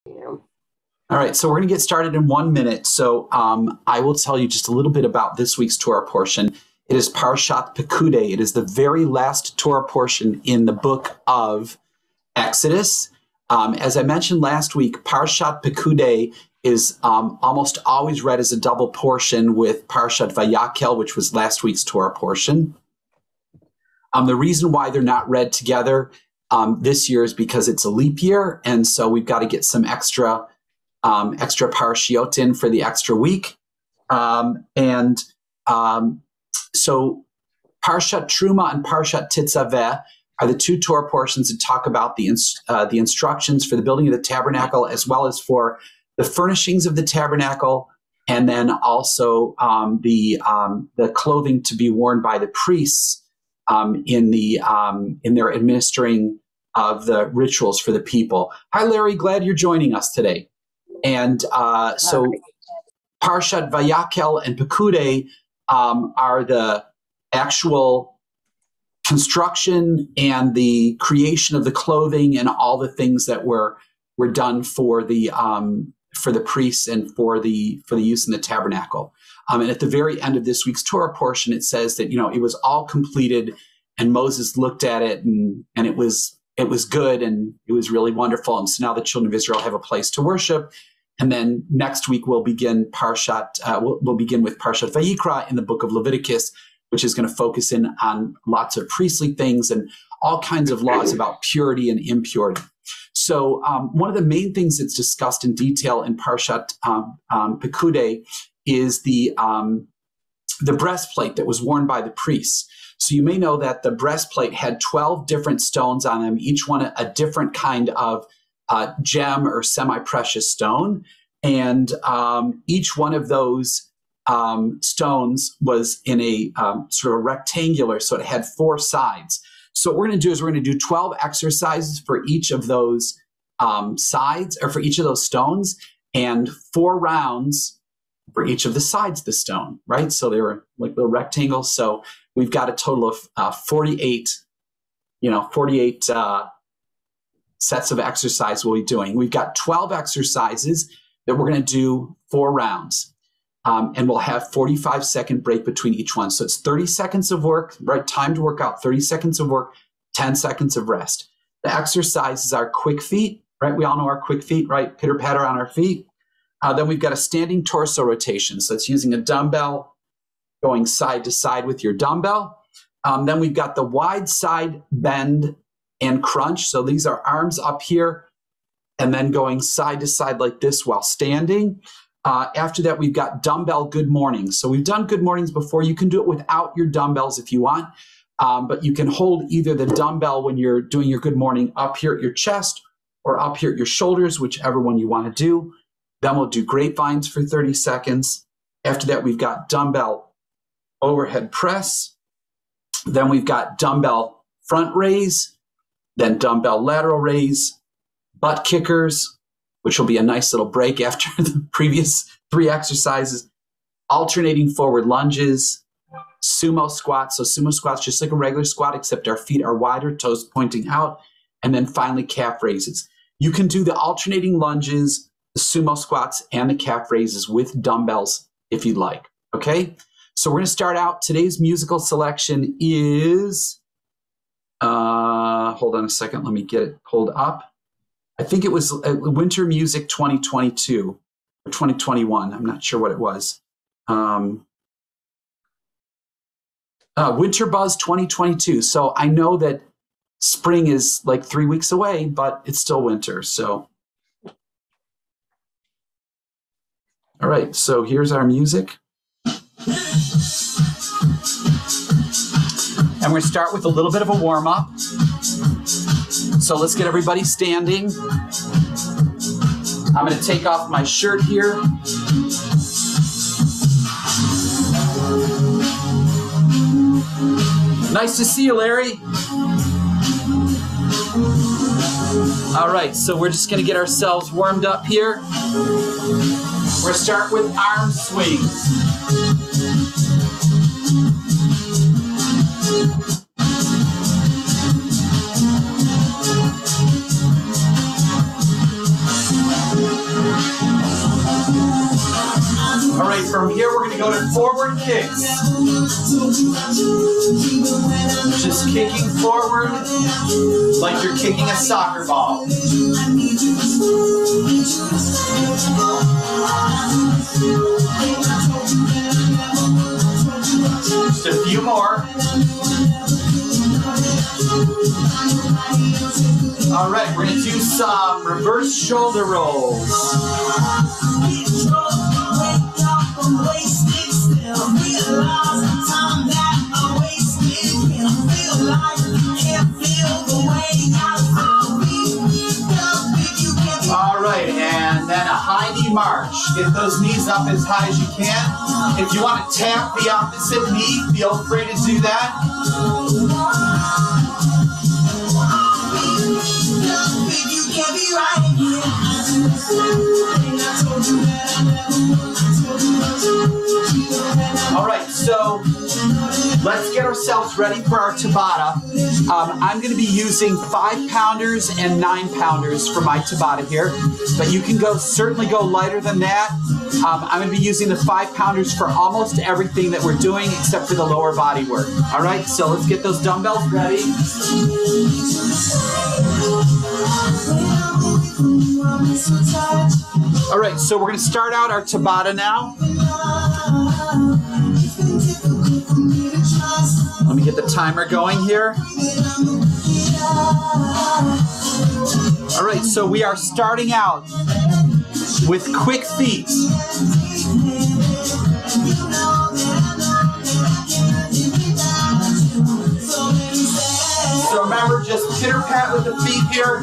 All right, so we're going to get started in 1 minute. So I will tell you just a little bit about this week's Torah portion. It is Parshat Pekudei. It is the very last Torah portion in the book of Exodus. As I mentioned last week, Parshat Pekudei is almost always read as a double portion with Parshat Vayakel, which was last week's Torah portion. The reason why they're not read together this year is because it's a leap year, and so we've got to get some extra parshiot in for the extra week. So Parshat Truma and Parshat Titzaveh are the two Torah portions that talk about the instructions for the building of the tabernacle, as well as for the furnishings of the tabernacle, and then also the clothing to be worn by the priests in their administering of the rituals for the people. Hi, Larry. Glad you're joining us today. And so Parshat Vayakel and Pekudei are the actual construction and the creation of the clothing and all the things that were done for the priests and for the use in the tabernacle. And at the very end of this week's Torah portion, it says that, it was all completed, and Moses looked at it and it was good, and it was really wonderful. And so now the children of Israel have a place to worship. And then next week we'll begin with Parshat Vayikra in the book of Leviticus, which is going to focus in on lots of priestly things and all kinds of laws about purity and impurity. So one of the main things that's discussed in detail in Parshat Pekudei is the breastplate that was worn by the priests. So you may know that the breastplate had 12 different stones on them, each one a different kind of gem or semi-precious stone. And each one of those stones was in a sort of rectangular, so it had 4 sides. So what we're going to do is we're going to do 12 exercises for each of those sides, or for each of those stones, and 4 rounds for each of the sides of the stone, right? So they were like little rectangles. So we've got a total of 48 sets of exercise we'll be doing. We've got 12 exercises that we're going to do 4 rounds. And we'll have 45-second break between each one. So it's 30 seconds of work, right? Time to work out, 30 seconds of work, 10 seconds of rest. The exercises are quick feet, right? We all know our quick feet, right? Pitter patter on our feet. Then we've got a standing torso rotation. So it's using a dumbbell, going side to side with your dumbbell. Then we've got the wide side bend and crunch. So these are arms up here and then going side to side like this while standing. After that, we've got dumbbell good mornings. So we've done good mornings before. You can do it without your dumbbells if you want, but you can hold either the dumbbell when you're doing your good morning up here at your chest or up here at your shoulders, whichever one you want to do. Then we'll do grapevines for 30 seconds. After that, we've got dumbbell overhead press. Then we've got dumbbell front raise, then dumbbell lateral raise, butt kickers, which will be a nice little break after the previous 3 exercises, alternating forward lunges, sumo squats. So sumo squats, just like a regular squat, except our feet are wider, toes pointing out, and then finally calf raises. You can do the alternating lunges, the sumo squats, and the calf raises with dumbbells if you'd like, okay? So we're going to start out. Today's musical selection is, hold on a second, let me get it pulled up. I think it was Winter Music 2022 or 2021. I'm not sure what it was. Winter Buzz 2022. So I know that spring is like 3 weeks away, but it's still winter. So, all right. So here's our music. And we're going to start with a little bit of a warm up. So let's get everybody standing. I'm going to take off my shirt here. Nice to see you, Larry. All right, so we're just going to get ourselves warmed up here. We're going to start with arm swings. All right, from here we're going to go to forward kicks. Just kicking forward like you're kicking a soccer ball. Just a few more. All right, we're going to do some reverse shoulder rolls. All right, and then a high knee march. Get those knees up as high as you can. If you want to tap the opposite knee, feel free to do that. All right, so let's get ourselves ready for our Tabata. I'm going to be using 5-pounders and 9-pounders for my Tabata here, but you can certainly go lighter than that. I'm going to be using the 5-pounders for almost everything that we're doing except for the lower body work. All right, so let's get those dumbbells ready. All right, so we're going to start out our Tabata now. Let me get the timer going here. All right, so we are starting out with quick feet. So remember, just pitter-pat with the feet here.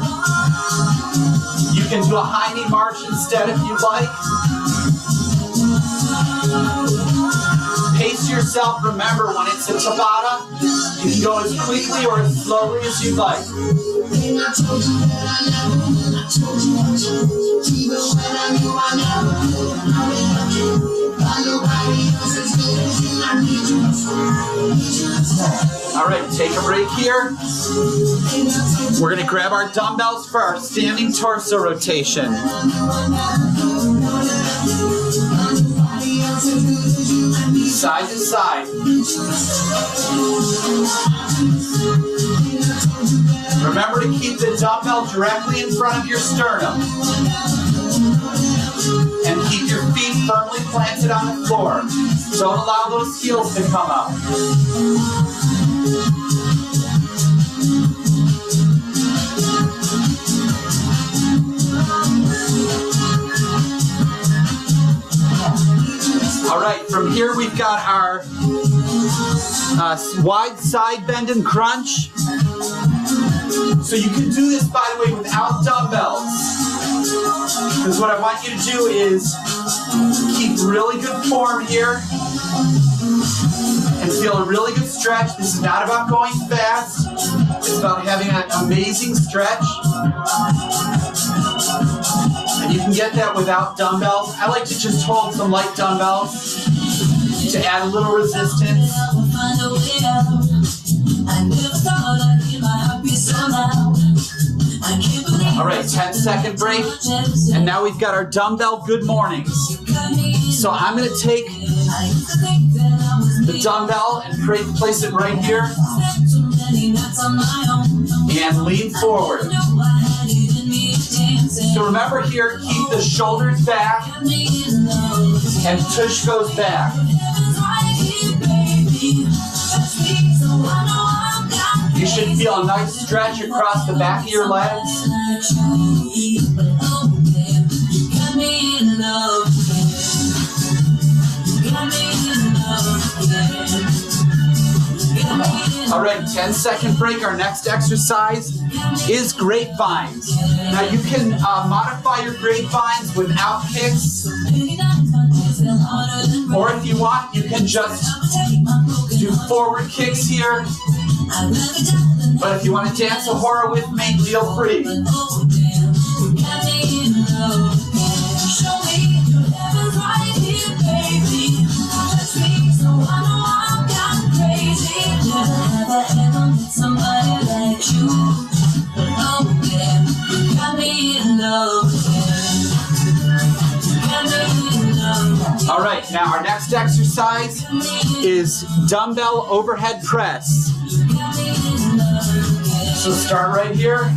You can do a high knee march instead if you'd like. Pace yourself. Remember, when it's a Tabata, you can go as quickly or as slowly as you'd like. All right, take a break here. We're going to grab our dumbbells for our standing torso rotation. Side to side. Remember to keep the dumbbell directly in front of your sternum. And keep your feet firmly planted on the floor. Don't allow those heels to come up. All right, from here we've got our wide side bend and crunch. So you can do this, by the way, without dumbbells. Because what I want you to do is keep really good form here and feel a really good stretch. This is not about going fast. It's about having an amazing stretch. And you can get that without dumbbells. I like to just hold some light dumbbells to add a little resistance. All right, 10-second break. And now we've got our dumbbell good mornings. So I'm going to take the dumbbell and place it right here. And lean forward. So remember here, keep the shoulders back and tush goes back. You should feel a nice stretch across the back of your legs. All right, 10-second break. Our next exercise is grapevines. Now you can modify your grapevines without kicks. Or if you want, you can just do forward kicks here. But if you want to dance a horror with me, feel free. All right, now our next exercise is dumbbell overhead press. So start right here.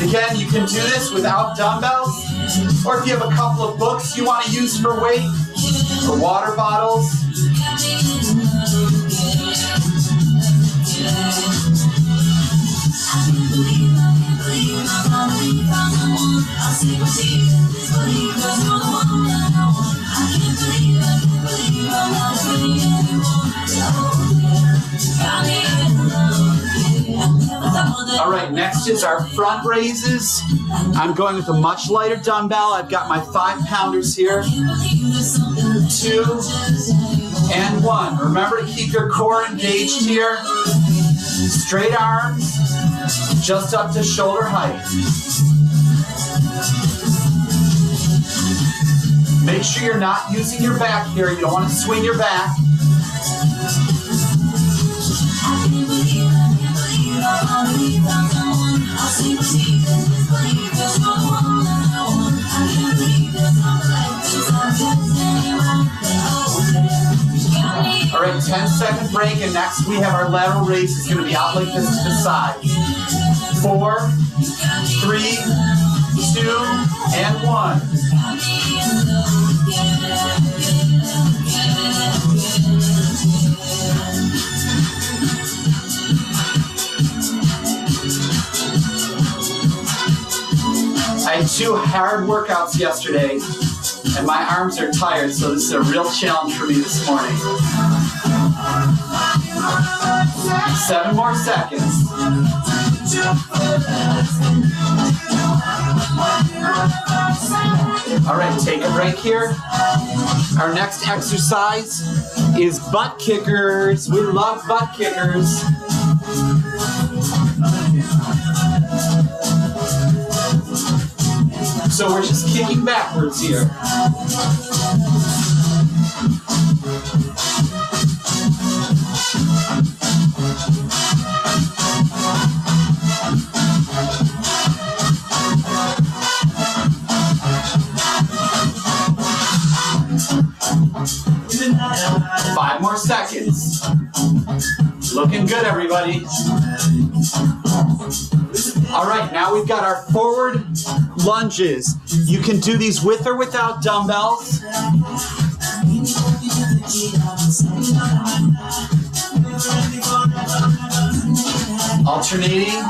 Again, you can do this without dumbbells, or if you have a couple of books you want to use for weight, or water bottles. All right, next is our front raises. I'm going with a much lighter dumbbell. I've got my 5-pounders here. 2 and 1. Remember to keep your core engaged here. Straight arms, just up to shoulder height. Make sure you're not using your back here. You don't want to swing your back. All right, 10-second break, and next we have our lateral raise. It's going to be out like this to the side. 4, 3, 2, and 1. I had 2 hard workouts yesterday, and my arms are tired, so this is a real challenge for me this morning. 7 more seconds. All right, take a break here. Our next exercise is butt kickers. We love butt kickers. So we're just kicking backwards here. Five more seconds. Looking good, everybody. All right, now we've got our forward lunges. You can do these with or without dumbbells. Alternating.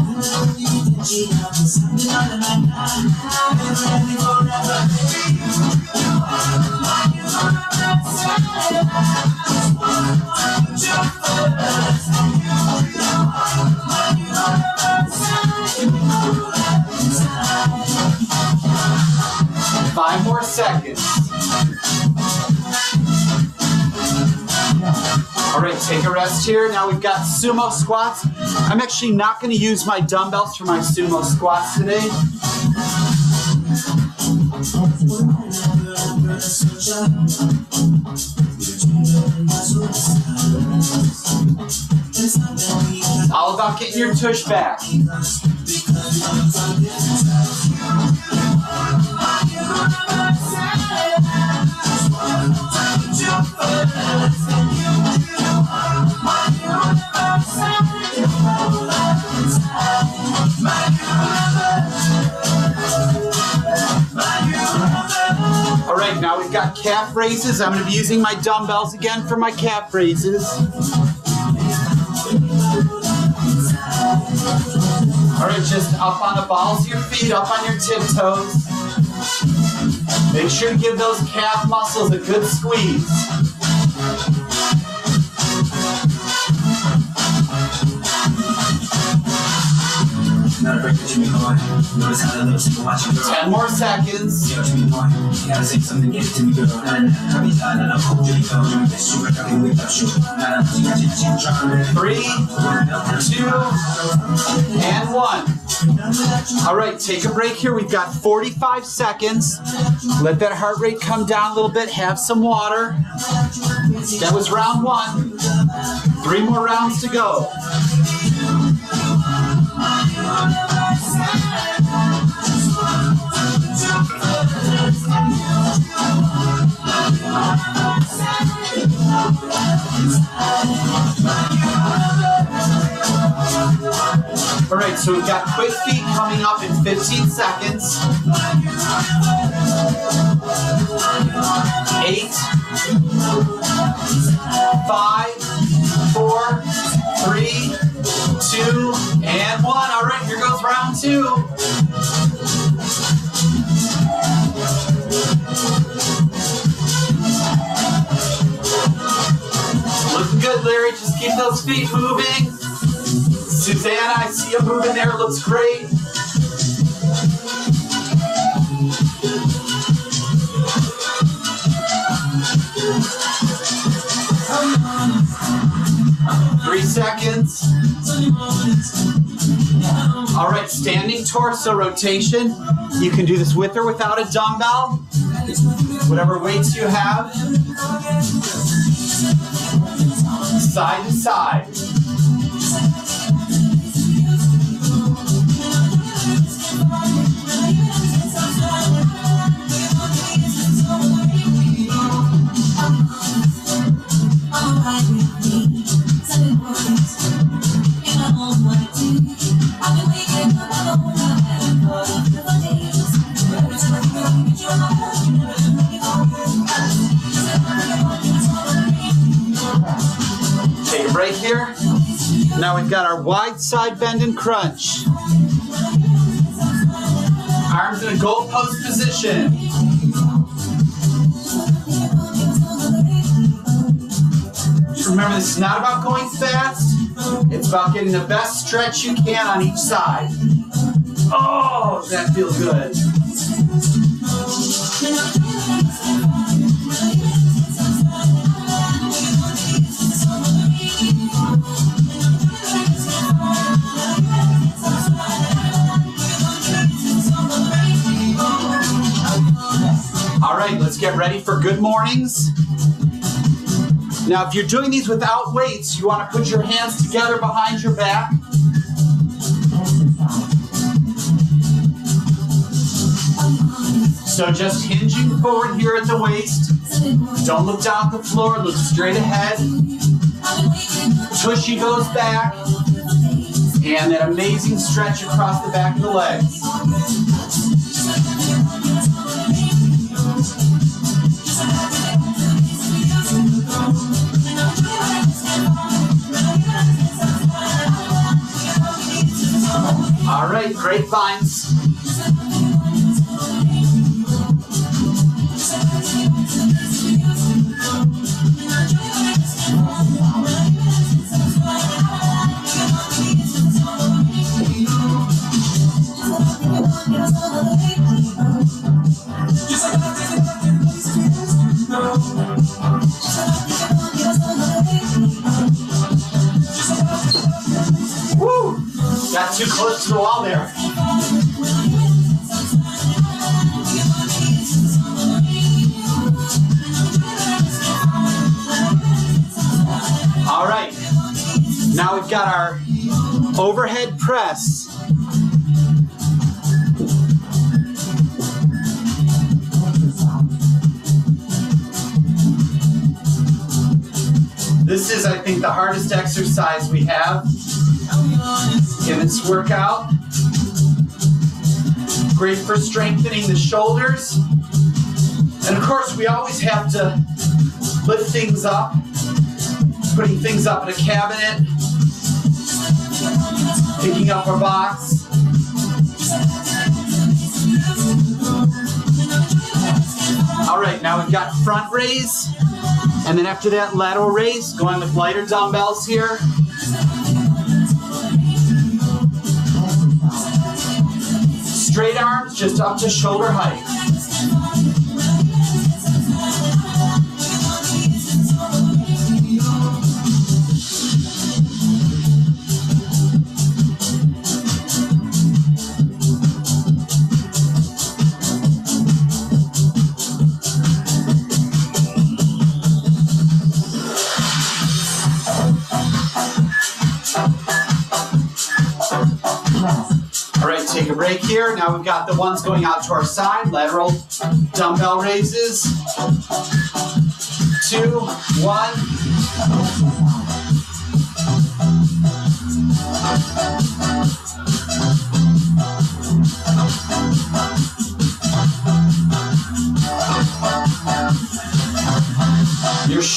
Five more seconds. All right, take a rest here. Now we've got sumo squats. I'm actually not going to use my dumbbells for my sumo squats today. It's all about getting your tush back. All right, now we've got calf raises. I'm going to be using my dumbbells again for my calf raises. All right, just up on the balls of your feet, up on your tiptoes. Make sure to give those calf muscles a good squeeze. Ten more seconds. 3, 2, and 1. All right, take a break here. We've got 45 seconds. Let that heart rate come down a little bit. Have some water. That was round 1. 3 more rounds to go. So we've got quick feet coming up in 15 seconds. 8, 5, 4, 3, 2, and 1. All right, here goes round 2. Looking good, Larry. Just keep those feet moving. Susanna, I see you moving there. Looks great. Three seconds. All right, standing torso rotation. You can do this with or without a dumbbell. Whatever weights you have. Side to side. Take a break here. Now we've got our wide side bend and crunch. Arms in a goal post position. Remember, this is not about going fast. It's about getting the best stretch you can on each side. Oh, does that feel good? All right, let's get ready for good mornings. Now, if you're doing these without weights, you want to put your hands together behind your back. So just hinging forward here at the waist. Don't look down at the floor, look straight ahead. Tushy goes back. And that amazing stretch across the back of the legs. All right, grapevines. Woo! Got too close to the wall there. All right. Now we've got our overhead press. This is, I think, the hardest exercise we have in this workout. Great for strengthening the shoulders. And of course, we always have to lift things up, putting things up in a cabinet, picking up our box. All right, now we've got front raise. And then after that, lateral raise, going with lighter dumbbells here. Straight arms, just up to shoulder height. Take a break here. Now we've got the ones going out to our side, lateral dumbbell raises. 2, 1.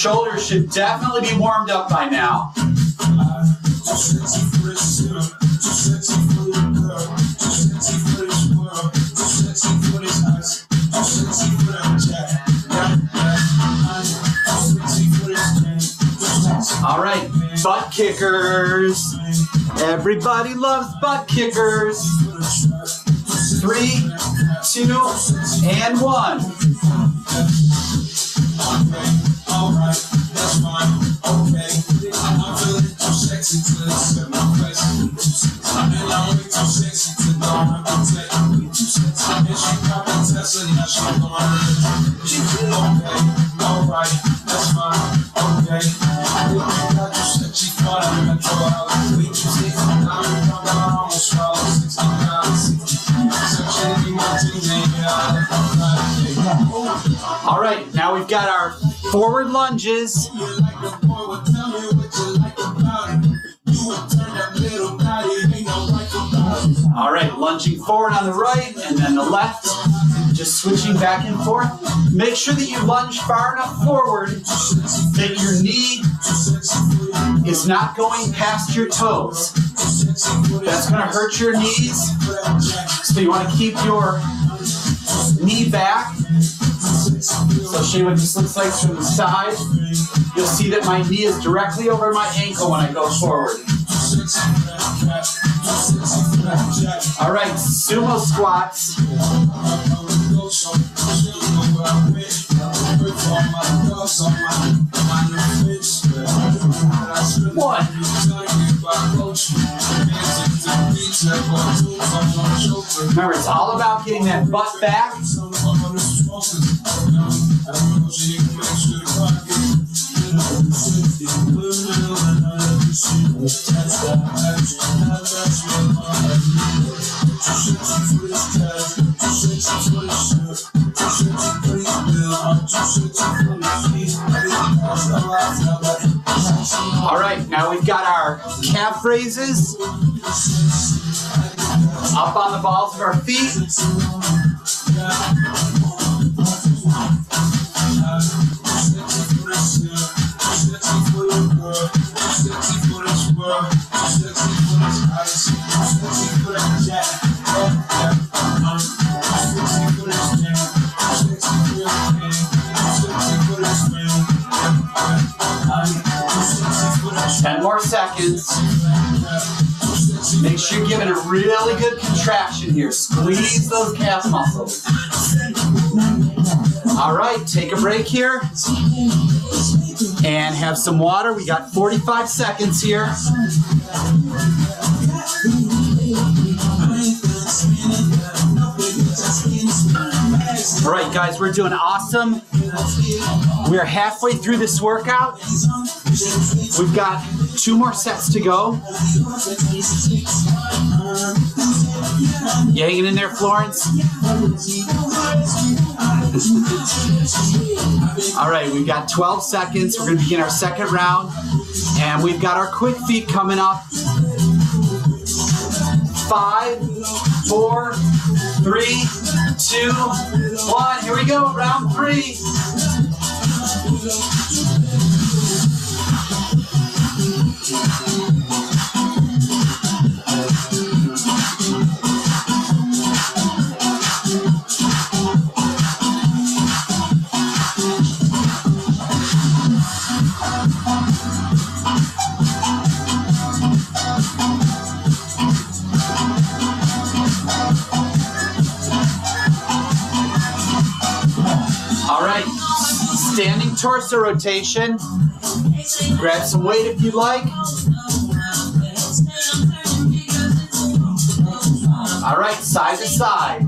Shoulders should definitely be warmed up by now. All right, butt kickers. Everybody loves butt kickers. 3, 2, and 1. Alright, that's fine, okay. I'm feeling too sexy to accept my place. And I'm way too sexy to go and protect. And she got me Tesla, now she going okay, alright, that's fine, okay. I got you sexy fun, I'm gonna throw out the week. I'm almost swallow 60 pounds. Section be my team, All right, now we've got our forward lunges. All right, lunging forward on the right and then the left, just switching back and forth. Make sure that you lunge far enough forward that your knee is not going past your toes. That's going to hurt your knees, so you want to keep your knee back. So show you what this looks like from the side. You'll see that my knee is directly over my ankle when I go forward. All right, sumo squats. 1. Remember, it's all about getting that butt back. All right, now we've got our calf raises. Up on the balls of our feet. Ten more seconds. Make sure you're giving a really good contraction here. Squeeze those calf muscles. All right, take a break here and have some water. We got 45 seconds here. All right, guys, we're doing awesome. We're halfway through this workout. We've got 2 more sets to go. You hanging in there, Florence? All right, we've got 12 seconds. We're going to begin our second round. And we've got our quick feet coming up. 5, 4, 3, 2, 1. Here we go, round 3. Standing torso rotation. Grab some weight if you like. All right, side to side.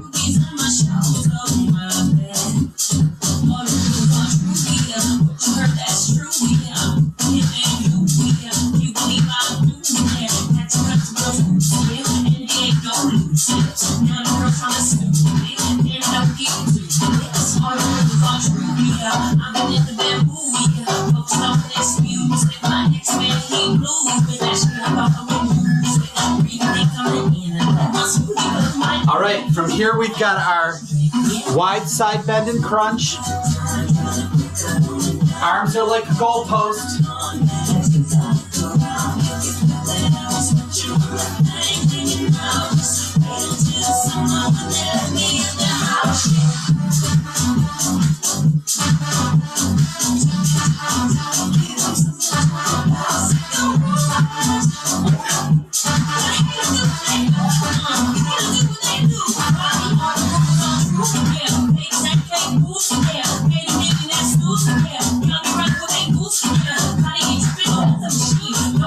All right, from here we've got our wide side bend and crunch. Arms are like a goalpost.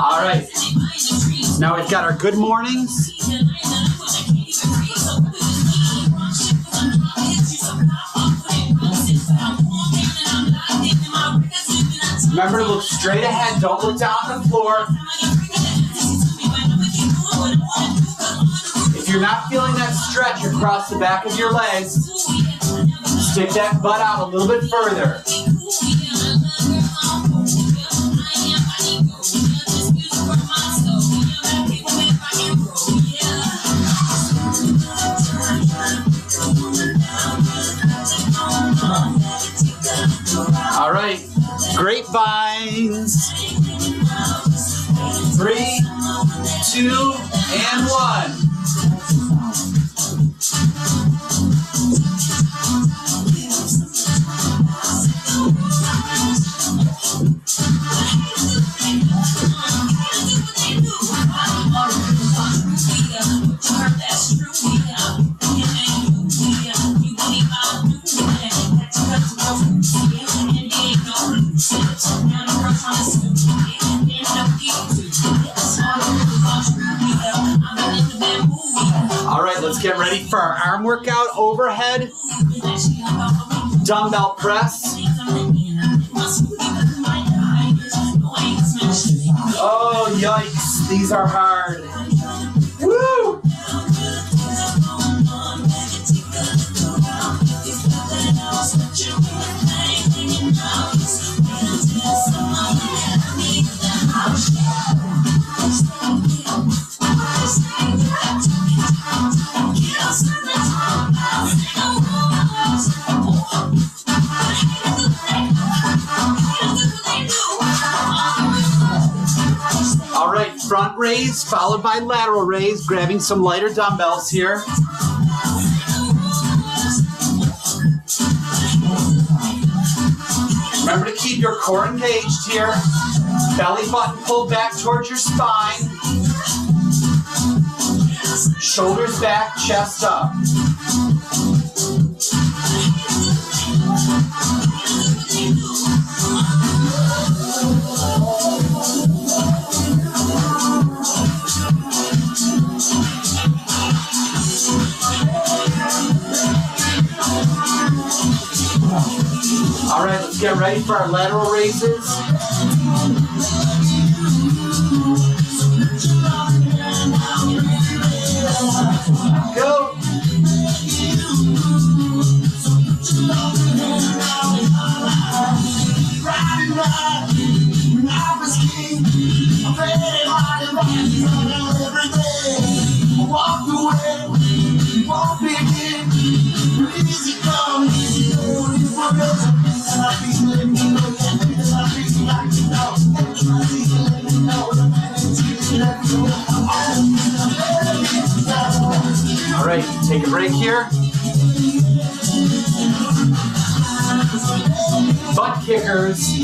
All right. Now we've got our good mornings. Remember to look straight ahead. Don't look down on the floor. If you're not feeling that stretch across the back of your legs, stick that butt out a little bit further. All right, grapevines. 3, 2, and 1. All right, let's get ready for our arm workout. Overhead dumbbell press. Oh, yikes. These are hard. Woo! All right, front raise followed by lateral raise, grabbing some lighter dumbbells here. Remember to keep your core engaged here. Belly button pulled back towards your spine. Shoulders back, chest up. All right, let's get ready for our lateral raises. Go. All right, take a break here. Butt kickers.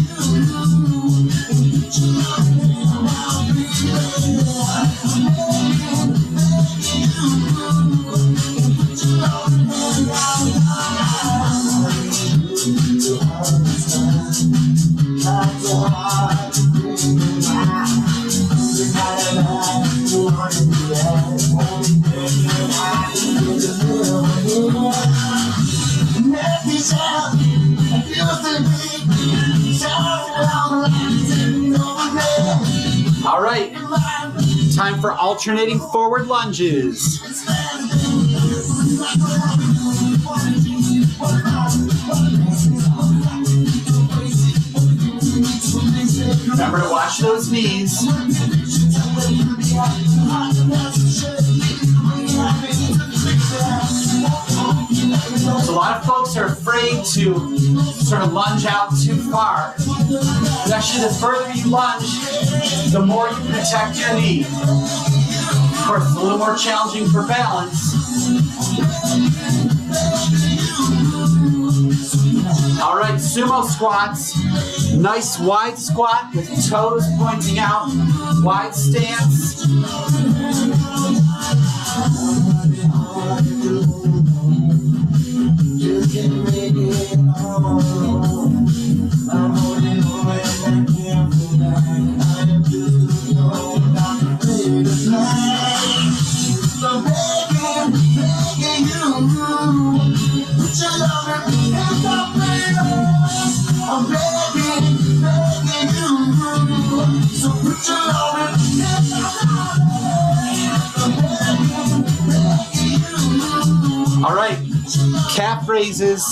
All right, time for alternating forward lunges. Remember to watch those knees. So lot of folks are afraid to sort of lunge out too far. But actually, the further you lunge, the more you protect your knee. Of course, it's a little more challenging for balance. All right, sumo squats. Nice wide squat with toes pointing out. Wide stance. All right, calf raises.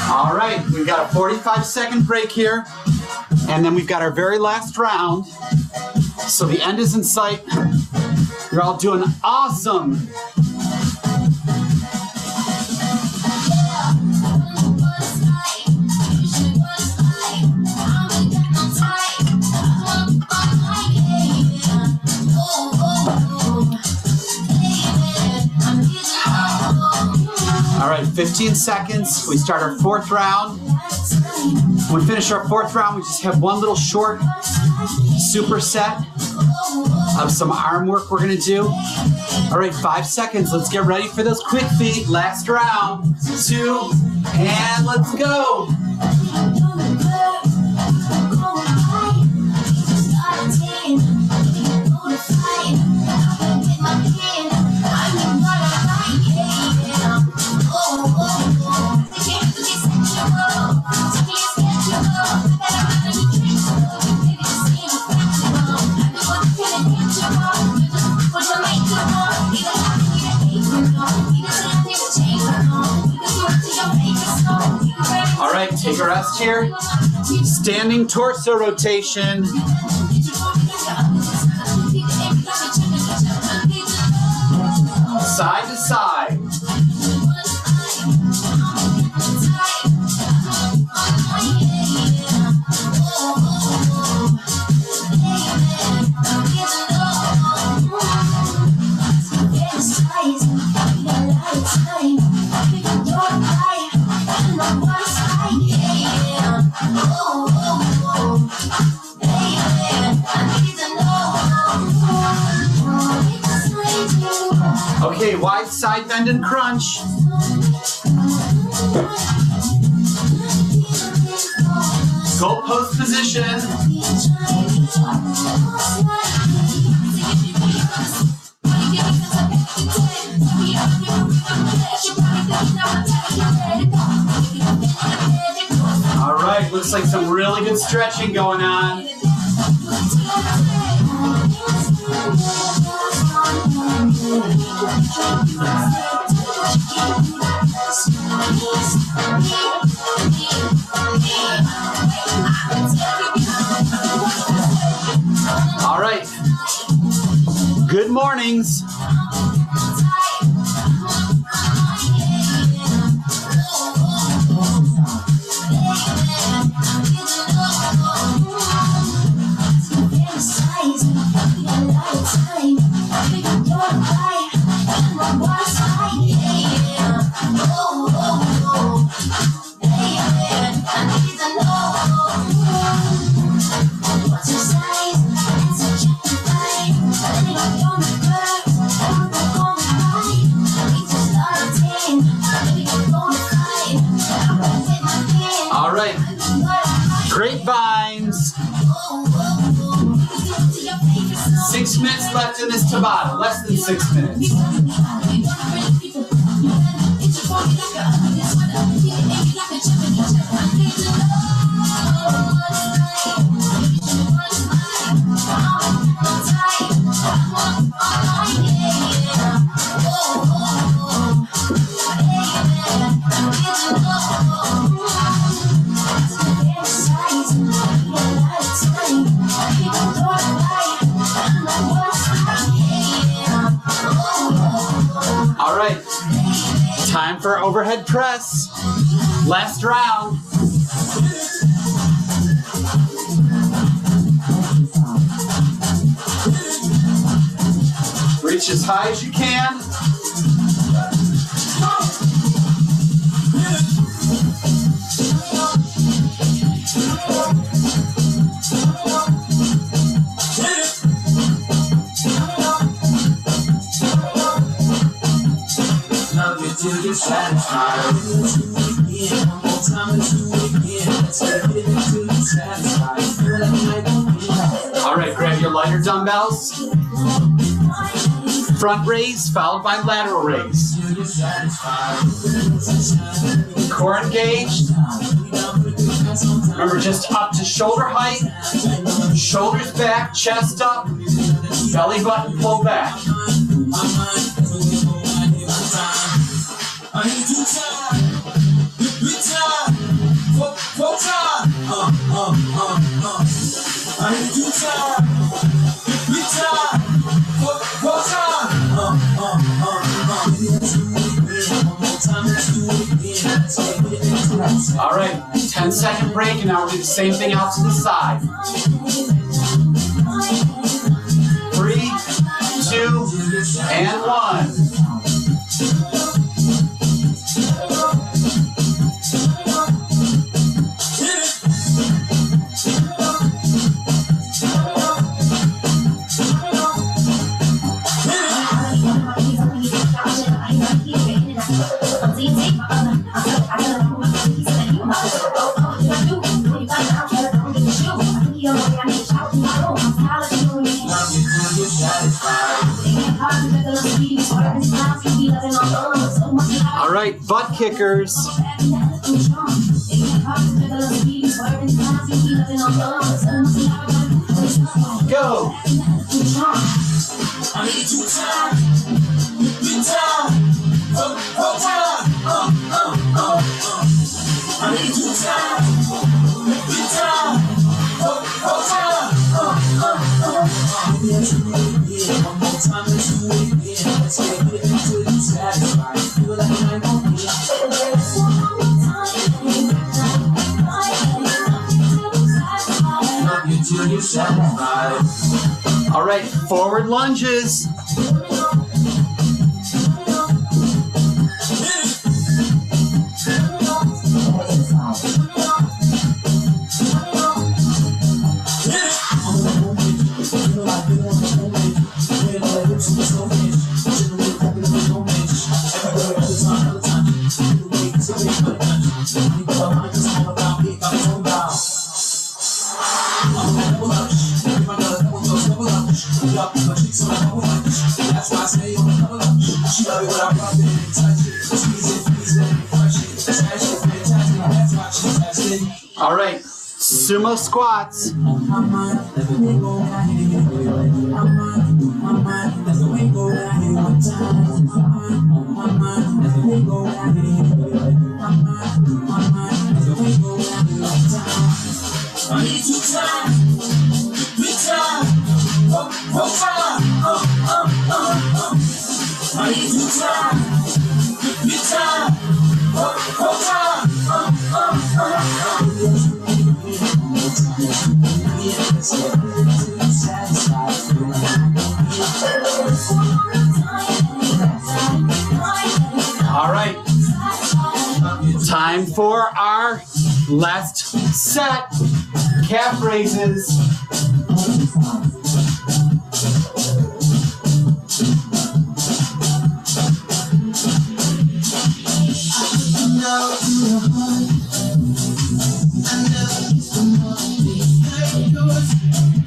All right, we've got a 45-second break here, and then we've got our very last round. So the end is in sight. You're all doing awesome. All right, 15 seconds. We start our fourth round. When we finish our fourth round, we just have one little short superset of some arm work we're gonna do. All right, 5 seconds. Let's get ready for those quick feet. Last round, 2, and let's go. All right, take a rest here. Standing torso rotation. Side to side. Okay, wide side bend and crunch. Goal post position. All right, looks like some really good stretching going on. All right. Good mornings. 6 minutes left in this Tabata. Less than 6 minutes. All right, time for overhead press. Last round. Reach as high as you can. Till you're satisfied. One more time, let's do it again. Let's get it until you're satisfied. Feel like you might be. All right, grab your lighter dumbbells. Front raise followed by lateral raise. Core engaged. Remember, just up to shoulder height. Shoulders back, chest up. Belly button pulled back. I need you time, big time, full time, I need you time, big time, full time, All right, 10-second break, and now we'll do the same thing out to the side. 3, 2, and 1. All right, butt kickers. Go. I need you time, big time, full time, I need you time, big time, full time, one more time, let's do it again. Let's get it until you're satisfied. Feel like you might want me. Love you till you're satisfied. All right, forward lunges. All right, sumo squats. I need you time, big time, full time, I need you time, big time, full time, All right, time for our last set, calf raises.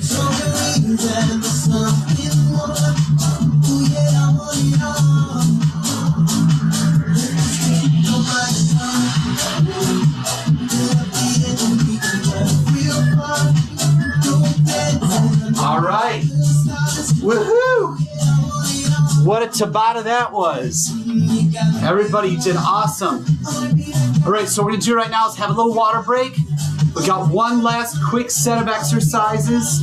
So believe in the sun. Woohoo! What a Tabata that was. Everybody did awesome. All right, so what we're gonna do right now is have a little water break. We got one last quick set of exercises.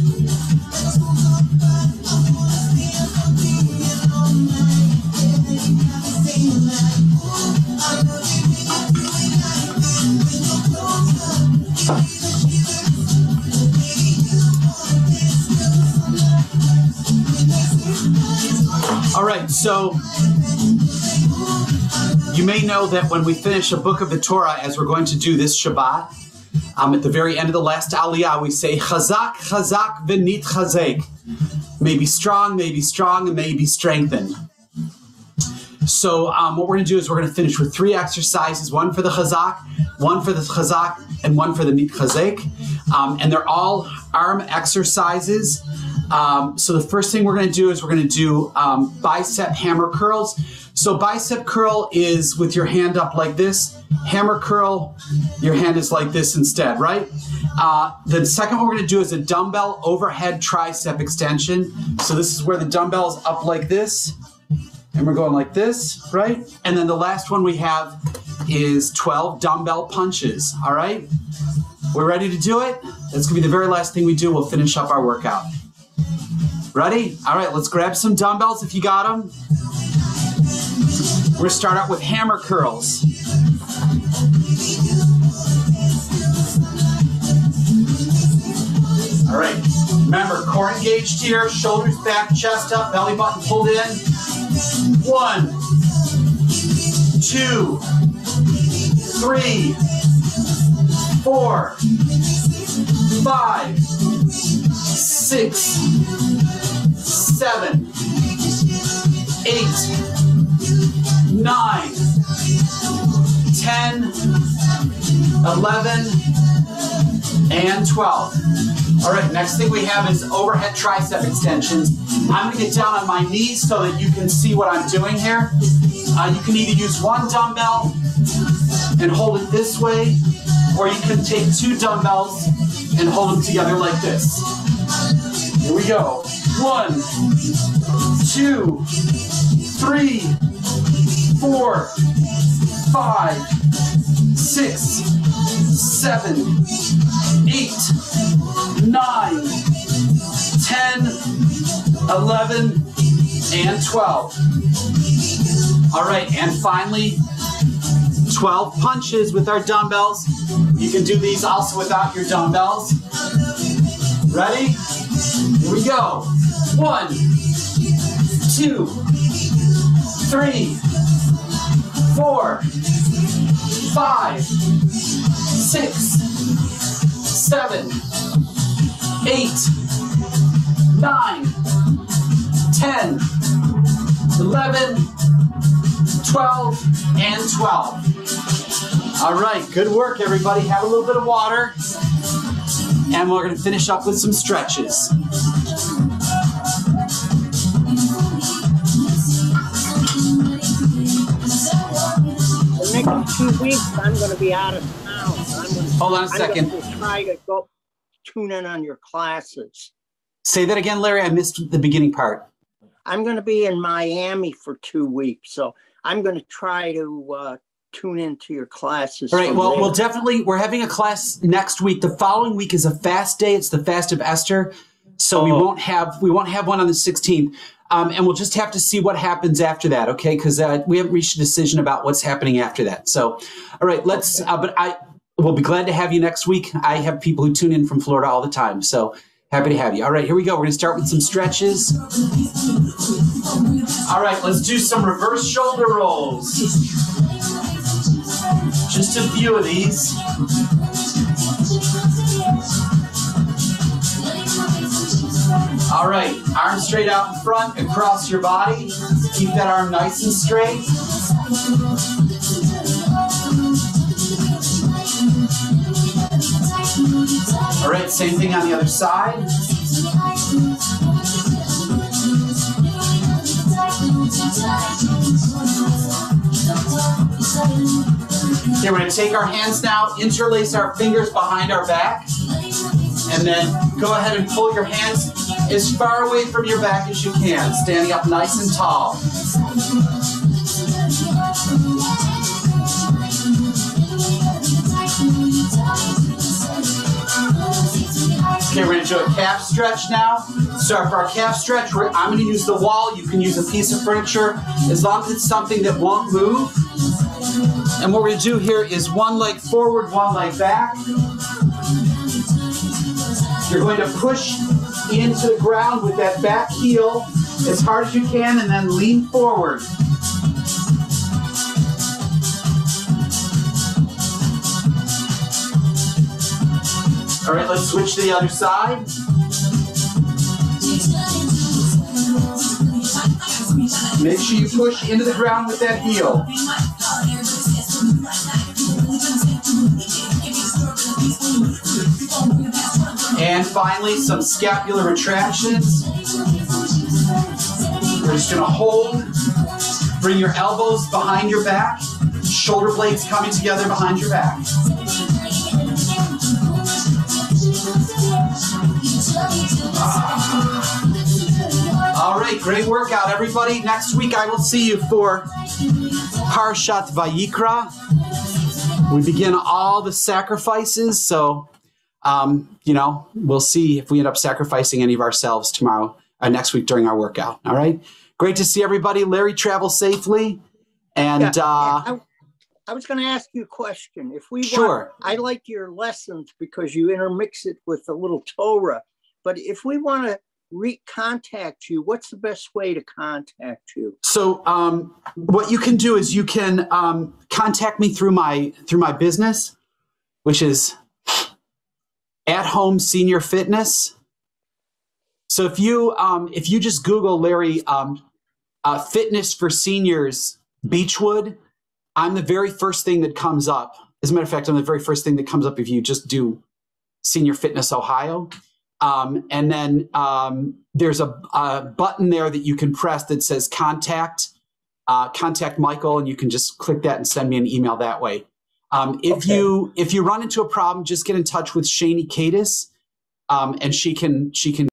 All right, so you may know that when we finish a book of the Torah, as we're going to do this Shabbat, at the very end of the last Aliyah, we say, Chazak, Chazak, v'nit chazek. May be strong, and may be strengthened. So what we're going to do is we're going to finish with 3 exercises, one for the Chazak, one for the Chazak, and one for the Nit Chazek. And they're all arm exercises. So the first thing we're going to do is we're going to do bicep hammer curls. So bicep curl is with your hand up like this. Hammer curl, your hand is like this instead, right? The second one we're going to do is a dumbbell overhead tricep extension. So this is where the dumbbell is up like this. And we're going like this, right? And then the last one we have is 12 dumbbell punches, all right? We're ready to do it? That's gonna be the very last thing we do. We'll finish up our workout. Ready? All right, let's grab some dumbbells if you got them. We're gonna start out with hammer curls. All right, remember, core engaged here, shoulders back, chest up, belly button pulled in. 1, 2, 3, 4, 5, 6, 7, 8, 9, 10, 11, and 12. All right, next thing we have is overhead tricep extensions. I'm going to get down on my knees so that you can see what I'm doing here. You can either use one dumbbell and hold it this way, or you can take 2 dumbbells and hold them together like this. Here we go. 1, 2, 3, 4, 5, 6, 7, 8, 9, 10, 11, and 12. All right, and finally, 12 punches with our dumbbells. You can do these also without your dumbbells. Ready? Here we go. 1, 2, 3, 4, 5, 6, 7, 8, 9, 10, 11, 12, and 12. All right, good work, everybody. Have a little bit of water. And we're going to finish up with some stretches. The next 2 weeks, I'm going to be out of town. Hold on a second. I'm going to try to go tune in on your classes. Say that again, Larry. I missed the beginning part. I'm going to be in Miami for 2 weeks, so I'm going to try to tune into your classes. All right. Well, we'll definitely. We're having a class next week. The following week is a fast day. It's the fast of Esther, so we won't have one on the 16th. And we'll just have to see what happens after that, okay? Because we haven't reached a decision about what's happening after that. So, all right, let's. But we'll be glad to have you next week. I have people who tune in from Florida all the time, so happy to have you. All right, here we go. We're going to start with some stretches. All right, let's do some reverse shoulder rolls. Just a few of these. All right, arm straight out in front, across your body. Keep that arm nice and straight. All right, same thing on the other side. Okay, we're going to take our hands now, interlace our fingers behind our back, and then go ahead and pull your hands as far away from your back as you can, standing up nice and tall. Okay, we're going to do a calf stretch now. So for our calf stretch, I'm going to use the wall. You can use a piece of furniture as long as it's something that won't move. And what we're going to do here is one leg forward, one leg back. You're going to push into the ground with that back heel as hard as you can and then lean forward. All right, let's switch to the other side. Make sure you push into the ground with that heel. And finally, some scapular retractions. We're just going to hold. Bring your elbows behind your back. Shoulder blades coming together behind your back. All right, great workout, everybody. Next week, I will see you for Parshat Vayikra. We begin all the sacrifices, so, we'll see if we end up sacrificing any of ourselves tomorrow, next week during our workout. All right? Great to see everybody. Larry, travel safely. And I was going to ask you a question. If we sure. I like your lessons because you intermix it with a little Torah. But if we want to contact you, what's the best way to contact you? So what you can do is you can contact me through my business, which is At Home Senior Fitness. So if you just Google Larry Fitness for Seniors Beechwood, I'm the very first thing that comes up. As a matter of fact, I'm the very first thing that comes up if you just do Senior Fitness Ohio. And then there's a button there that you can press that says contact Michael, and you can just click that and send me an email that way. If you run into a problem, just get in touch with Shani Kadis, and she can